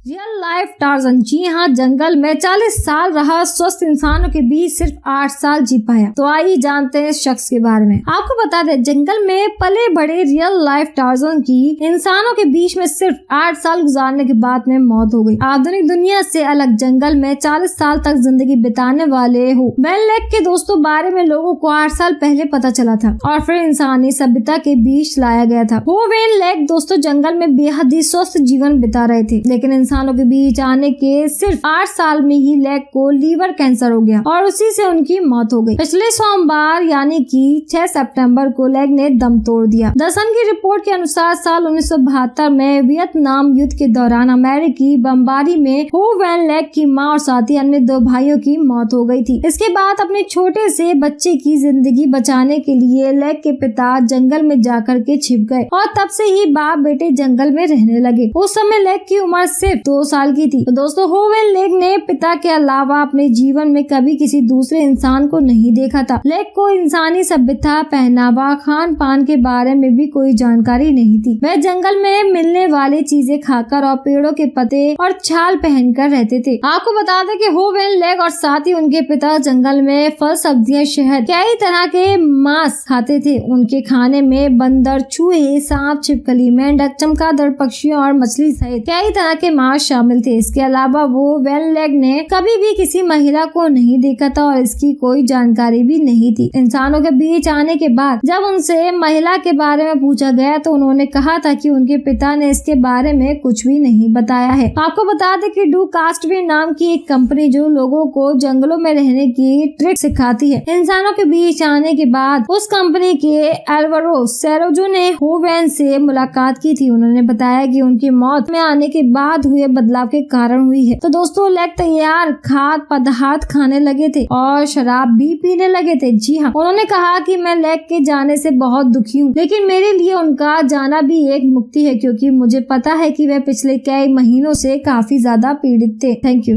Real life Tarzan. जी हाँ, जंगल में 40 साल रहा, स्वस्थ इंसानों के बीच सिर्फ 8 साल जी पाया। तो आइए जानते हैं इस शख्स के बारे में। आपको बता दें, जंगल में पले बड़े रियल लाइफ टार्ज़न की इंसानों के बीच में सिर्फ 8 साल गुजारने के बाद में मौत हो गई। आधुनिक दुनिया से अलग जंगल में 40 साल तक जिंदगी बिताने वाले हो वेन लेक के दोस्तों बारे में लोगों को 8 साल पहले पता चला था और फिर इंसानी सभ्यता के बीच लाया गया था। हो वेन लेक दोस्तों जंगल में बेहद ही स्वस्थ जीवन बिता रहे थे, लेकिन इंसानों के बीच आने के सिर्फ 8 साल में ही लेक को लीवर कैंसर हो गया और उसी से उनकी मौत हो गई। पिछले सोमवार यानी कि 6 सितंबर को लेक ने दम तोड़ दिया। द सन की रिपोर्ट के अनुसार साल 1972 में वियतनाम युद्ध के दौरान अमेरिकी बमबारी में हो वेन लेक की मां और साथ ही अन्य 2 भाइयों की मौत हो गई थी। इसके बाद अपने छोटे से बच्चे की जिंदगी बचाने के लिए लेक के पिता जंगल में जाकर के छिप गए और तब से ही बाप बेटे जंगल में रहने लगे। उस समय लेक की उम्र सिर्फ 2 साल की थी। तो दोस्तों हो वेन लेक ने पिता के अलावा अपने जीवन में कभी किसी दूसरे इंसान को नहीं देखा था। लेक को इंसानी सभ्यता, पहनावा, खान पान के बारे में भी कोई जानकारी नहीं थी। वह जंगल में मिलने वाली चीजें खाकर और पेड़ों के पत्ते और छाल पहनकर रहते थे। आपको बता दें कि हो वेन लेक और साथ ही उनके पिता जंगल में फल, सब्जियां, शहद, कई तरह के मांस खाते थे। उनके खाने में बंदर, चूहे, सांप, छिपकली, मेंढक, चमगादड़ पक्षियों और मछली सहित कई तरह के मांस शामिल थे। इसके अलावा वो वेन लेक ने कभी भी किसी महिला को नहीं देखा था और इसकी कोई जानकारी भी नहीं थी। इंसानों के बीच आने के बाद जब उनसे महिला के बारे में पूछा गया तो उन्होंने कहा था कि उनके पिता ने इसके बारे में कुछ भी नहीं बताया है। आपको बता दें कि डू कास्टवे नाम की एक कंपनी जो लोगों को जंगलों में रहने की ट्रिक सिखाती है, इंसानों के बीच आने के बाद उस कंपनी के एल्वारो सेरोजो ने हो वेन से मुलाकात की थी। उन्होंने बताया कि उनकी मौत में आने के बाद हुए बदलाव के कारण हुई है। तो दोस्तों लेक तैयार खाद्य पदार्थ खाने लगे थे और शराब भी पीने लगे थे। जी हाँ, उन्होंने कहा कि मैं लेक के जाने से बहुत दुखी हूँ, लेकिन मेरे लिए उनका जाना भी एक मुक्ति है, क्योंकि मुझे पता है कि वे पिछले कई महीनों से काफी ज्यादा पीड़ित थे। Thank you.